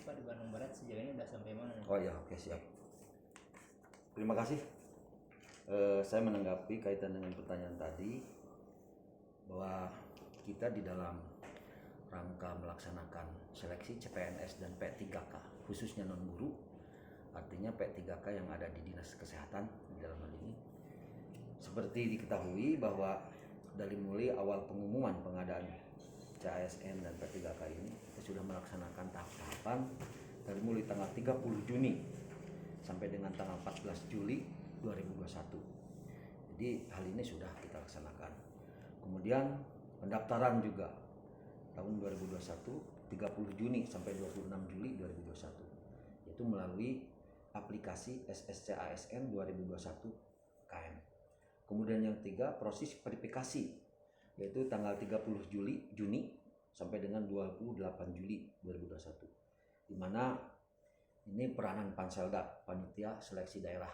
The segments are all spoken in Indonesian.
Pak di Bandung Barat sejauh ini udah sampai mana? Oh ya, oke, siap. Terima kasih. Saya menanggapi kaitan dengan pertanyaan tadi bahwa kita di dalam rangka melaksanakan seleksi CPNS dan P3K khususnya non guru, artinya P3K yang ada di Dinas Kesehatan di dalam hal ini, seperti diketahui bahwa dari mulai awal pengumuman pengadaan CASN dan P3K ini kita sudah melaksanakan tahap-tahapan dari mulai tanggal 30 Juni sampai dengan tanggal 14 Juli 2021. Jadi hal ini sudah kita laksanakan. Kemudian pendaftaran juga tahun 2021 30 Juni sampai 26 Juli 2021 yaitu melalui aplikasi SSCASN 2021 KM. Kemudian yang ketiga, proses verifikasi yaitu tanggal 30 Juni sampai dengan 28 Juli 2021. Di mana ini peranan Panselda, panitia seleksi daerah.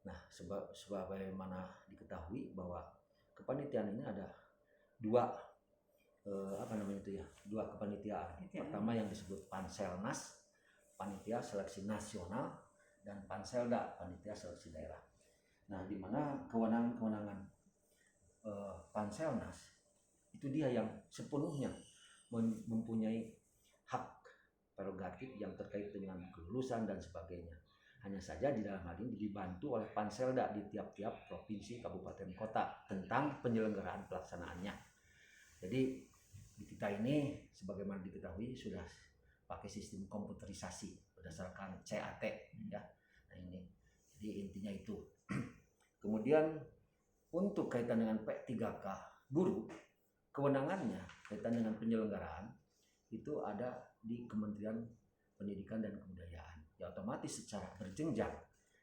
Nah, sebagaimana diketahui bahwa kepanitiaan ini ada dua dua kepanitiaan. Pertama yang disebut Panselnas, panitia seleksi nasional, dan Panselda, panitia seleksi daerah. Nah, di mana kewenangan Panselnas itu dia yang sepenuhnya mempunyai hak prerogatif yang terkait dengan kelulusan dan sebagainya. Hanya saja di dalam hal ini dibantu oleh Panselda di tiap-tiap provinsi, kabupaten, kota tentang penyelenggaraan pelaksanaannya. Jadi di kita ini sebagaimana diketahui sudah pakai sistem komputerisasi berdasarkan CAT ya. Nah ini, jadi intinya itu. Kemudian untuk kaitan dengan P3K guru, kewenangannya kaitan dengan penyelenggaraan itu ada di Kementerian Pendidikan dan Kebudayaan. Ya otomatis secara berjenjang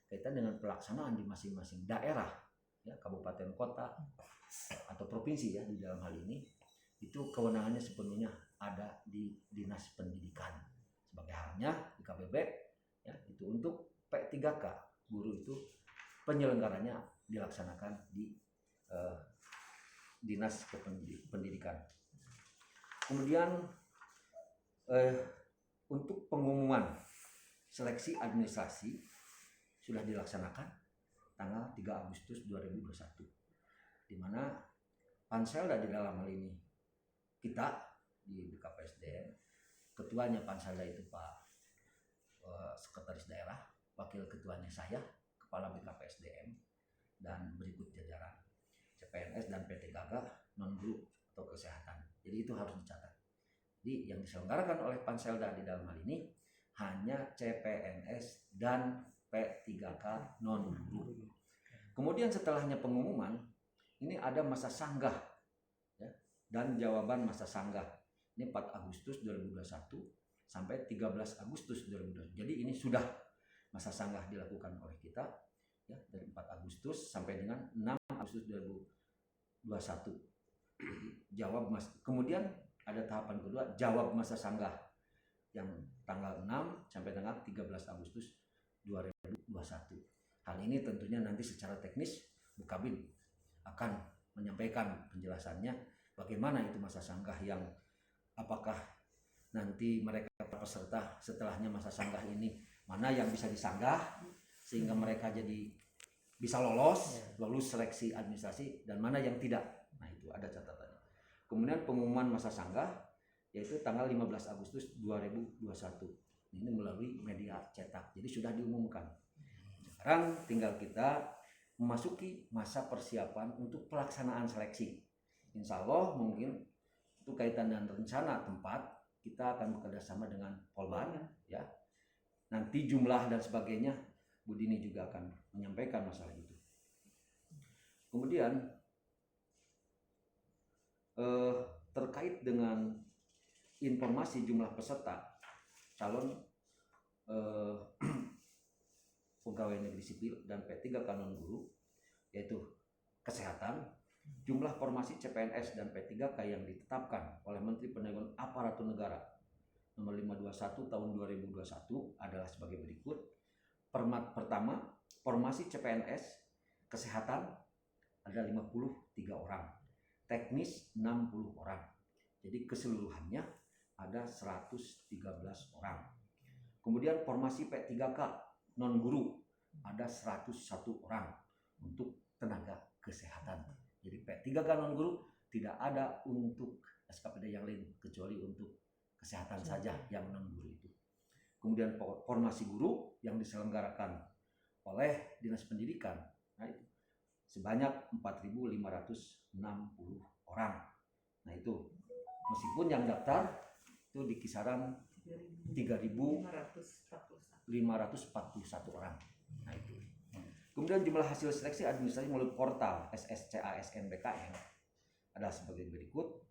kaitan dengan pelaksanaan di masing-masing daerah, ya kabupaten, kota atau provinsi ya di dalam hal ini, itu kewenangannya sepenuhnya ada di Dinas Pendidikan. Sebagai halnya di KBB ya itu untuk P3K guru itu penyelenggaranya dilaksanakan di Dinas Pendidikan. Kemudian untuk pengumuman seleksi administrasi sudah dilaksanakan tanggal 3 Agustus 2021, di mana Panselda di dalam hal ini kita di BKPSDM, ketuanya Panselda itu Pak Sekretaris Daerah, wakil ketuanya saya, Kepala BKPSDM, dan berikut jajaran CPNS dan P3K non guru atau kesehatan. Jadi itu harus dicatat. Jadi yang diselenggarakan oleh Panselda di dalam hal ini hanya CPNS dan P3K non guru. Kemudian setelahnya pengumuman ini ada masa sanggah ya, dan jawaban masa sanggah. Ini 4 Agustus 2021 sampai 13 Agustus 2021. Jadi ini sudah masa sanggah dilakukan oleh kita ya dari 4 Agustus sampai dengan 6 Agustus 2021. Jawab mas. Kemudian ada tahapan kedua, jawab masa sanggah yang tanggal 6 sampai tanggal 13 Agustus 2021. Hal ini tentunya nanti secara teknis Bukabin akan menyampaikan penjelasannya bagaimana itu masa sanggah, yang apakah nanti mereka peserta setelahnya masa sanggah ini mana yang bisa disanggah sehingga mereka jadi bisa lolos seleksi administrasi dan mana yang tidak. Nah itu ada catatannya. Kemudian pengumuman masa sanggah yaitu tanggal 15 Agustus 2021. Ini melalui media cetak. Jadi sudah diumumkan. Sekarang tinggal kita memasuki masa persiapan untuk pelaksanaan seleksi. Insya Allah mungkin itu kaitan dengan rencana tempat, kita akan bekerjasama dengan Polban ya. Nanti jumlah dan sebagainya Bu Dini juga akan menyampaikan masalah itu. Kemudian terkait dengan informasi jumlah peserta calon pegawai negeri sipil dan P3K non guru yaitu kesehatan, jumlah formasi CPNS dan P3K yang ditetapkan oleh Menteri Penanggulangan Aparatur Negara nomor 521 tahun 2021 adalah sebagai berikut. Pertama, formasi CPNS kesehatan ada 53 orang, teknis 60 orang. Jadi keseluruhannya ada 113 orang. Kemudian formasi P3K non guru ada 101 orang untuk tenaga kesehatan. Jadi P3K non guru tidak ada untuk SKPD yang lain kecuali untuk kesehatan saja yang non guru itu. Kemudian formasi guru yang diselenggarakan oleh Dinas Pendidikan, nah itu sebanyak 4.560 orang. Nah itu meskipun yang daftar itu di kisaran 3.541 orang. Nah itu. Kemudian jumlah hasil seleksi administrasi melalui portal SSCASN-BKN adalah sebagai berikut.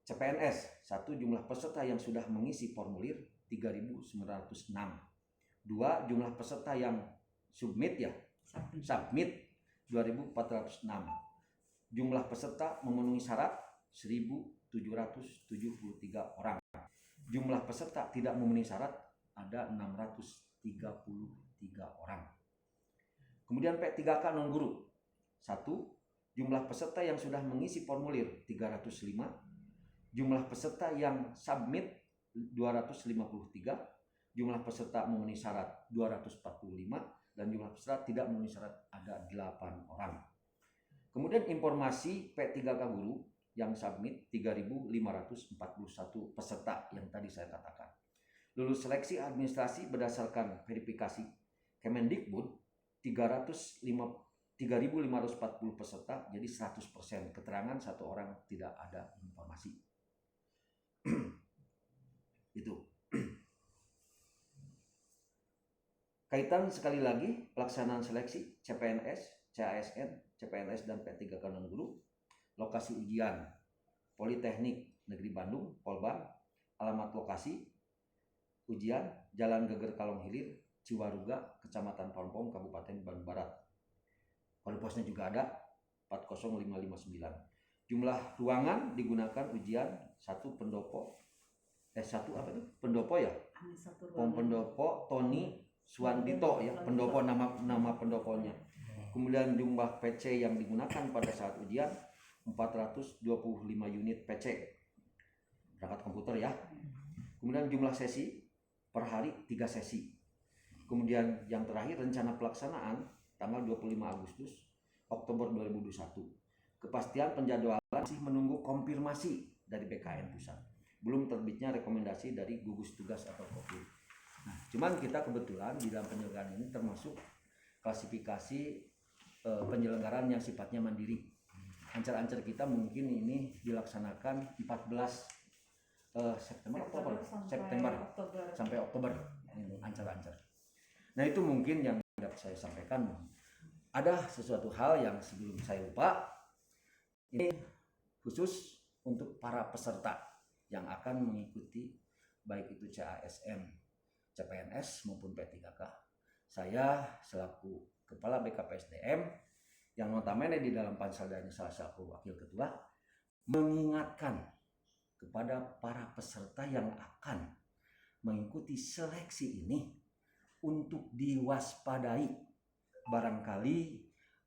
CPNS, 1 jumlah peserta yang sudah mengisi formulir 3.906. 2 jumlah peserta yang submit 2.406. Jumlah peserta memenuhi syarat 1.773 orang. Jumlah peserta tidak memenuhi syarat ada 633 orang. Kemudian P3K non guru, 1 jumlah peserta yang sudah mengisi formulir 305. Jumlah peserta yang submit 253, jumlah peserta memenuhi syarat 245, dan jumlah peserta tidak memenuhi syarat ada 8 orang. Kemudian informasi P3K guru yang submit 3.541 peserta yang tadi saya katakan. Lulus seleksi administrasi berdasarkan verifikasi Kemendikbud 3.540 peserta, jadi 100%. Keterangan 1 orang tidak ada informasi. Itu. Kaitan sekali lagi pelaksanaan seleksi CPNS, CASN, CPNS dan P3K non guru. Lokasi ujian Politeknik Negeri Bandung, Polban. Alamat lokasi ujian Jalan Geger Kalong Hilir, Ciwaruga, Kecamatan Parongpong, Kabupaten Bandung Barat. Kode posnya juga ada 40559. Jumlah ruangan digunakan ujian 1 pendopo. Pendopo ya? Pendopo Tony Suandito ya, pendopo nama pendoponya. Kemudian jumlah PC yang digunakan pada saat ujian 425 unit PC. Perangkat komputer ya. Kemudian jumlah sesi per hari 3 sesi. Kemudian yang terakhir rencana pelaksanaan tanggal 25 Agustus Oktober 2021. Kepastian penjadwalan masih menunggu konfirmasi dari BKN Pusat. Belum terbitnya rekomendasi dari gugus tugas atau Kopil. Nah, cuman kita kebetulan di dalam penyelenggaraan ini termasuk klasifikasi penyelenggaraan yang sifatnya mandiri. Ancar-ancar kita mungkin ini dilaksanakan 14 September sampai Oktober. Ancar-ancar. Nah, itu mungkin yang dapat saya sampaikan. Ada sesuatu hal yang sebelum saya lupa. Ini khusus untuk para peserta yang akan mengikuti baik itu CASN, CPNS maupun P3K. Saya selaku Kepala BKPSDM yang notabene di dalam Panselda salah satu wakil ketua mengingatkan kepada para peserta yang akan mengikuti seleksi ini untuk diwaspadai. Barangkali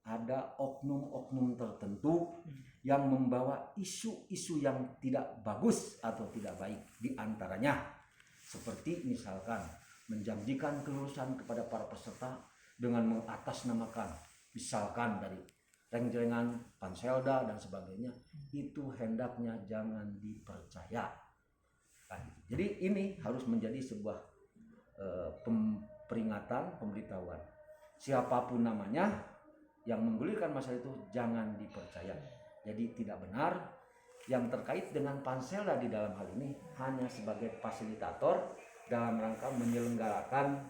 ada oknum-oknum tertentu yang membawa isu-isu yang tidak bagus atau tidak baik, di antaranya seperti misalkan menjanjikan kelulusan kepada para peserta dengan mengatasnamakan misalkan dari reng-rengan Panselda dan sebagainya. Itu hendaknya jangan dipercaya. Jadi ini harus menjadi sebuah peringatan, pemberitahuan. Siapapun namanya yang menggulirkan masalah itu jangan dipercaya. Jadi tidak benar. Yang terkait dengan Panselda di dalam hal ini hanya sebagai fasilitator dalam rangka menyelenggarakan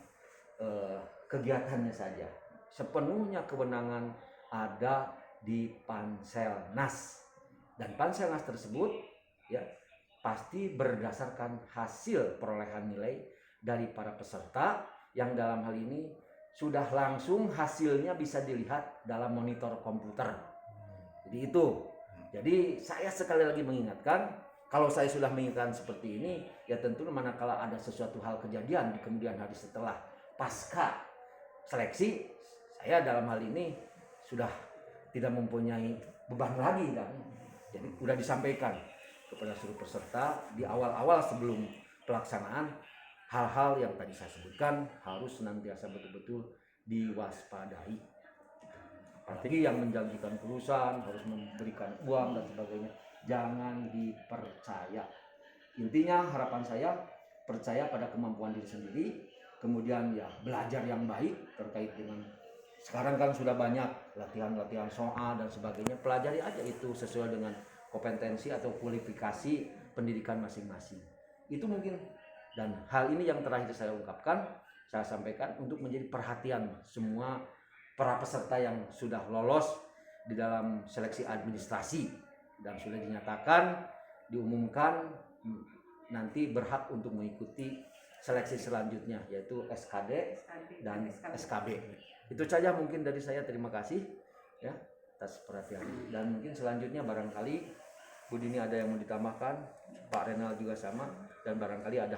kegiatannya saja. Sepenuhnya kewenangan ada di Panselnas, dan Panselnas tersebut ya pasti berdasarkan hasil perolehan nilai dari para peserta yang dalam hal ini sudah langsung hasilnya bisa dilihat dalam monitor komputer. Jadi itu. Jadi saya sekali lagi mengingatkan, kalau saya sudah mengingatkan seperti ini, ya tentu manakala ada sesuatu hal kejadian di kemudian hari setelah pasca seleksi, saya dalam hal ini sudah tidak mempunyai beban lagi kan. Jadi sudah disampaikan kepada seluruh peserta di awal-awal sebelum pelaksanaan, hal-hal yang tadi saya sebutkan harus senantiasa betul-betul diwaspadai. Apalagi yang menjanjikan perusahaan harus memberikan uang dan sebagainya, jangan dipercaya. Intinya harapan saya, percaya pada kemampuan diri sendiri, kemudian ya belajar yang baik terkait dengan sekarang kan sudah banyak latihan-latihan soal dan sebagainya, pelajari aja itu sesuai dengan kompetensi atau kualifikasi pendidikan masing-masing. Itu mungkin, dan hal ini yang terakhir saya ungkapkan, saya sampaikan untuk menjadi perhatian semua para peserta yang sudah lolos di dalam seleksi administrasi dan sudah dinyatakan, diumumkan nanti berhak untuk mengikuti seleksi selanjutnya yaitu SKD dan SKB. Itu saja mungkin dari saya, terima kasih ya atas perhatian. Dan mungkin selanjutnya barangkali Bu Dini ada yang mau ditambahkan, Pak Renal juga sama, dan barangkali ada